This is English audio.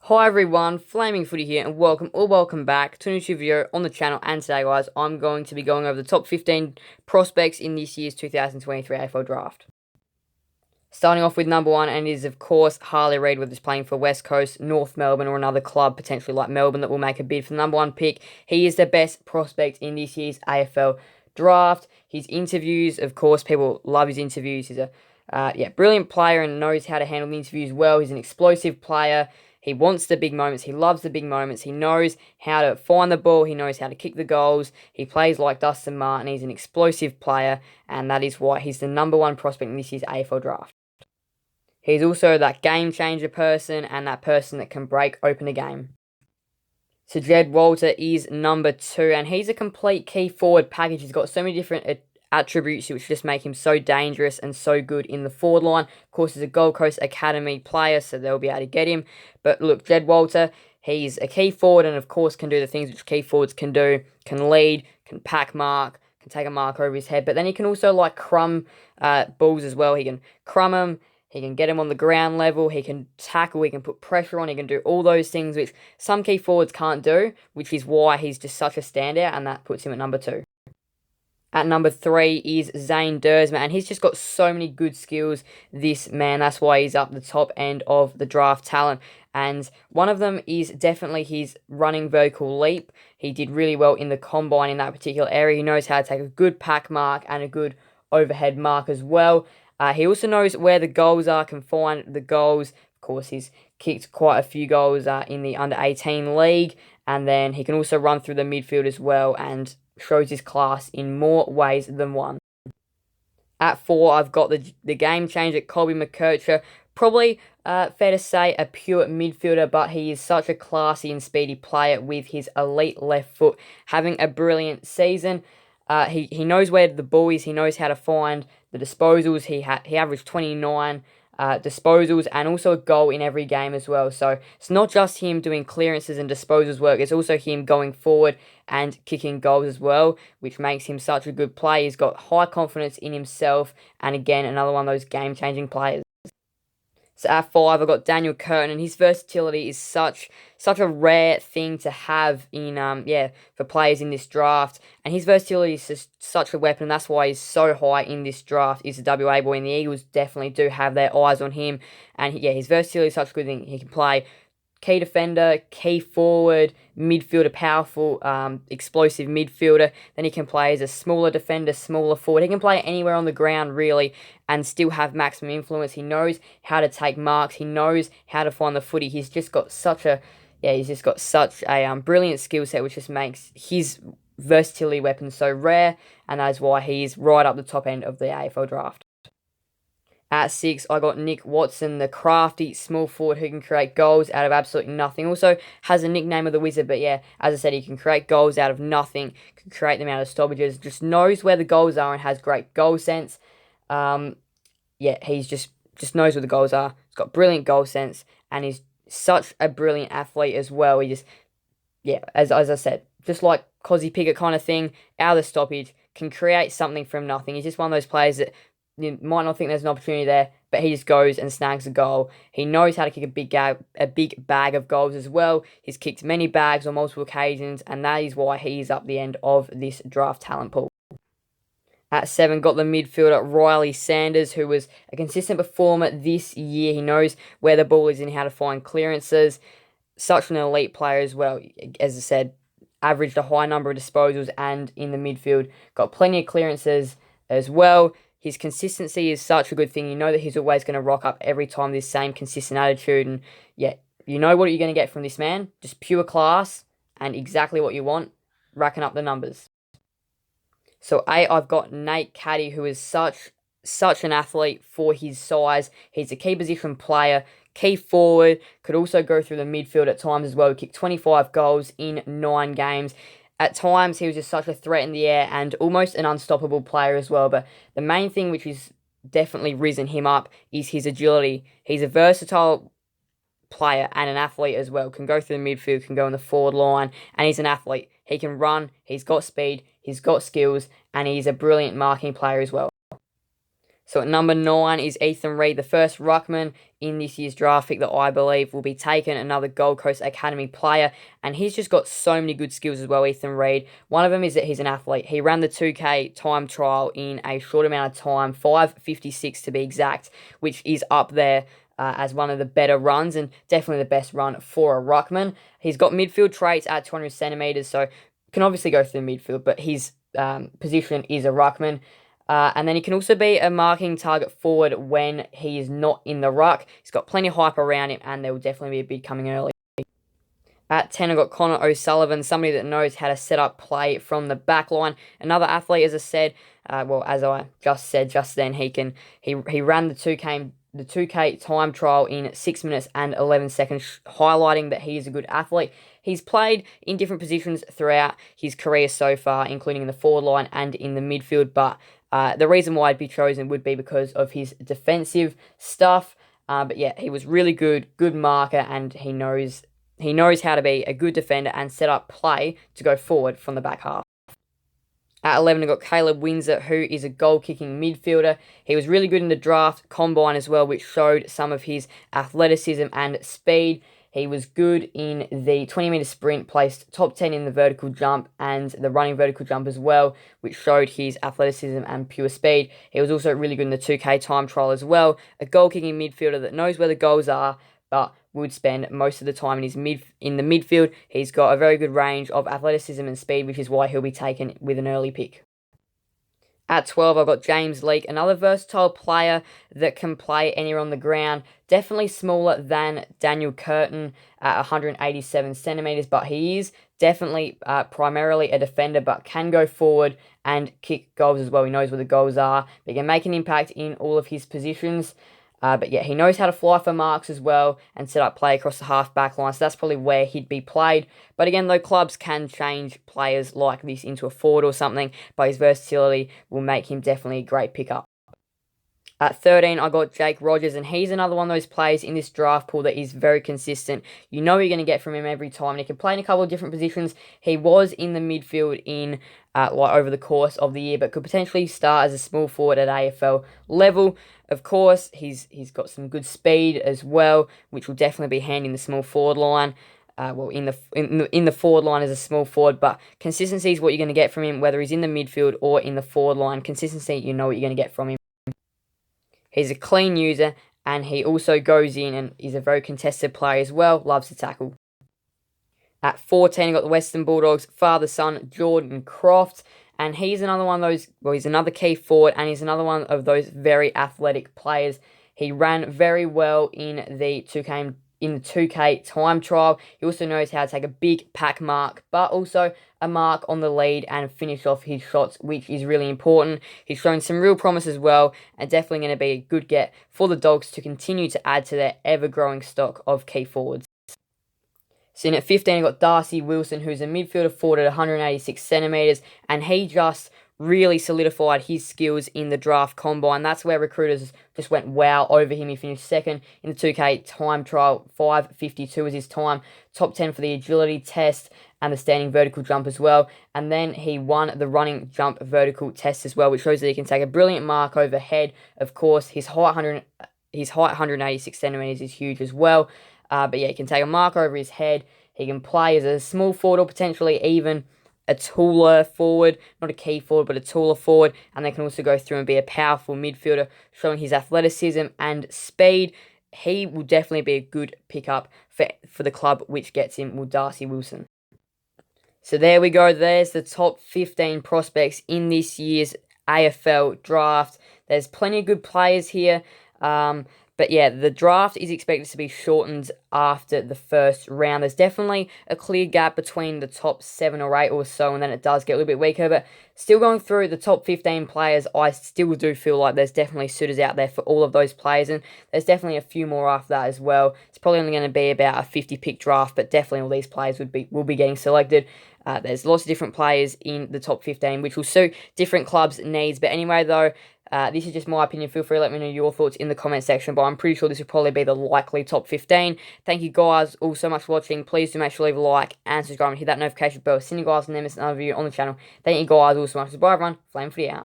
Hi everyone, Flaming Footy here, and welcome back to a new video on the channel. And today, guys, I'm going to be going over the top 15 prospects in this year's 2023 AFL Draft. Starting off with number one, and it is of course Harley Rae, whether he's playing for West Coast, North Melbourne, or another club potentially like Melbourne that will make a bid for the number one pick. He is the best prospect in this year's AFL Draft. His interviews, of course, people love his interviews. He's a brilliant player and knows how to handle the interviews well. He's an explosive player. He wants the big moments. He loves the big moments. He knows how to find the ball. He knows how to kick the goals. He plays like Dustin Martin. He's an explosive player, and that is why he's the number one prospect in this year's AFL Draft. He's also that game changer person and that person that can break open a game. So Jed Walter is number two, and he's a complete key forward package. He's got so many different attributes which just make him so dangerous and so good in the forward line. Of course, he's a Gold Coast Academy player, so they'll be able to get him. But look, Jed Walter, he's a key forward and, of course, can do the things which key forwards can do. Can lead, can pack mark, can take a mark over his head. But then he can also, like, crumb balls as well. He can crumb them. He can get him on the ground level. He can tackle. He can put pressure on. He can do all those things which some key forwards can't do, which is why he's just such a standout, and that puts him at number two. At number three is Zane Dman, and he's just got so many good skills, this man. That's why he's up the top end of the draft talent. And one of them is definitely his running vertical leap. He did really well in the combine in that particular area. He knows how to take a good pack mark and a good overhead mark as well. He also knows where the goals are, can find the goals. Of course, he's kicked quite a few goals in the under-18 league. And then he can also run through the midfield as well and shows his class in more ways than one. At four, I've got the game changer, Colby McKercher. Probably fair to say a pure midfielder, but he is such a classy and speedy player with his elite left foot, having a brilliant season. He knows where the ball is. He knows how to find the disposals. He averaged 29 disposals and also a goal in every game as well. So it's not just him doing clearances and disposals work. It's also him going forward and kicking goals as well, which makes him such a good player. He's got high confidence in himself, and again, another one of those game-changing players. So at five, I've got Daniel Curtin, and his versatility is such a rare thing to have in for players in this draft. And his versatility is just such a weapon, and that's why he's so high in this draft. He's a WA boy, and the Eagles definitely do have their eyes on him. And his versatility is such a good thing. He can play key defender, key forward, midfielder, powerful, explosive midfielder. Then he can play as a smaller defender, smaller forward. He can play anywhere on the ground, really, and still have maximum influence. He knows how to take marks. He knows how to find the footy. He's just got such a brilliant skill set, which just makes his versatility weapon so rare, and that is why he's right up the top end of the AFL Draft. At six, I got Nick Watson, the crafty small forward who can create goals out of absolutely nothing. Also has a nickname of the Wizard, but as I said, he can create goals out of nothing, can create them out of stoppages, just knows where the goals are and has great goal sense. He's just knows where the goals are. He's got brilliant goal sense, and he's such a brilliant athlete as well. He just, as I said, just like Cozzy Pickett kind of thing, out of the stoppage, can create something from nothing. He's just one of those players that you might not think there's an opportunity there, but he just goes and snags a goal. He knows how to kick a big bag of goals as well. He's kicked many bags on multiple occasions, and that is why he's up the end of this draft talent pool. At seven, got the midfielder Riley Sanders, who was a consistent performer this year. He knows where the ball is and how to find clearances. Such an elite player as well. As I said, averaged a high number of disposals and in the midfield. Got plenty of clearances as well. His consistency is such a good thing. You know that he's always going to rock up every time, this same consistent attitude. And you know what you're going to get from this man. Just pure class and exactly what you want, racking up the numbers. So eight, I've got Nate Caddy, who is such an athlete for his size. He's a key position player, key forward, could also go through the midfield at times as well. He kicked 25 goals in 9 games. At times, he was just such a threat in the air and almost an unstoppable player as well. But the main thing which has definitely risen him up is his agility. He's a versatile player and an athlete as well. Can go through the midfield, can go in the forward line, and he's an athlete. He can run, he's got speed, he's got skills, and he's a brilliant marking player as well. So at number 9 is Ethan Reid, the first ruckman in this year's draft pick that I believe will be taken, another Gold Coast Academy player, and he's just got so many good skills as well, Ethan Reid. One of them is that he's an athlete. He ran the 2K time trial in a short amount of time, 5:56 to be exact, which is up there as one of the better runs and definitely the best run for a ruckman. He's got midfield traits at 200 centimetres, so can obviously go through the midfield, but his position is a ruckman. And then he can also be a marking target forward when he is not in the ruck. He's got plenty of hype around him, and there will definitely be a bid coming early. At 10, I've got Conor OSullivan, somebody that knows how to set up play from the back line. Another athlete, as I said, as I just said just then, he ran the 2K time trial in 6 minutes and 11 seconds, highlighting that he is a good athlete. He's played in different positions throughout his career so far, including in the forward line and in the midfield, but the reason why I'd be chosen would be because of his defensive stuff. But yeah, he was really good marker, and he knows how to be a good defender and set up play to go forward from the back half. At 11, I've got Caleb Windsor, who is a goal-kicking midfielder. He was really good in the draft combine as well, which showed some of his athleticism and speed. He was good in the 20-metre sprint, placed top 10 in the vertical jump and the running vertical jump as well, which showed his athleticism and pure speed. He was also really good in the 2K time trial as well. A goal-kicking midfielder that knows where the goals are, but would spend most of the time in the midfield. He's got a very good range of athleticism and speed, which is why he'll be taken with an early pick. At 12, I've got James Leake, another versatile player that can play anywhere on the ground. Definitely smaller than Daniel Curtin at 187 centimetres, but he is definitely primarily a defender, but can go forward and kick goals as well. He knows where the goals are, but he can make an impact in all of his positions. But yeah, he knows how to fly for marks as well and set up play across the half-back line, so that's probably where he'd be played. But again, though, clubs can change players like this into a forward or something, but his versatility will make him definitely a great pickup. At 13, I got Jake Rogers, and he's another one of those players in this draft pool that is very consistent. You know you're going to get from him every time, and he can play in a couple of different positions. He was in the midfield over the course of the year, but could potentially start as a small forward at AFL level. Of course, he's got some good speed as well, which will definitely be handy in the small forward line. In the forward line as a small forward, but consistency is what you're going to get from him, whether he's in the midfield or in the forward line. Consistency, you know what you're going to get from him. He's a clean user, and he also goes in and is a very contested player as well, loves to tackle. At 14, you've got the Western Bulldogs father-son, Jordan Croft, and he's another one of those, he's another key forward, and he's another one of those very athletic players. He ran very well in the 2K time trial. He also knows how to take a big pack mark, but also a mark on the lead and finish off his shots, which is really important. He's shown some real promise as well, and definitely going to be a good get for the Dogs to continue to add to their ever-growing stock of key forwards. So in at 15, you've got Darcy Wilson, who's a midfielder forward at 186 centimetres, and he just really solidified his skills in the draft combine. That's where recruiters just went wow over him. He finished second in the 2K time trial, 5:52 was his time, top 10 for the agility test and the standing vertical jump as well. And then he won the running jump vertical test as well, which shows that he can take a brilliant mark overhead. Of course, his height 186 centimetres is huge as well. But yeah, he can take a mark over his head. He can play as a small forward or potentially even a taller forward, not a key forward, but a taller forward, and they can also go through and be a powerful midfielder, showing his athleticism and speed. He will definitely be a good pickup for the club which gets him with Darcy Wilson. So there we go. There's the top 15 prospects in this year's AFL draft. There's plenty of good players here. But yeah, the draft is expected to be shortened after the first round. There's definitely a clear gap between the top 7 or 8 or so, and then it does get a little bit weaker. But still going through the top 15 players, I still do feel like there's definitely suitors out there for all of those players, and there's definitely a few more after that as well. It's probably only going to be about a 50-pick draft, but definitely all these players will be getting selected. There's lots of different players in the top 15, which will suit different clubs' needs. But anyway, though, this is just my opinion. Feel free to let me know your thoughts in the comment section, but I'm pretty sure this will probably be the likely top 15. Thank you guys all so much for watching. Please do make sure to leave a like and subscribe and hit that notification bell. See you guys in the next video on the channel. Thank you guys all so much. Bye everyone. Flame for the out.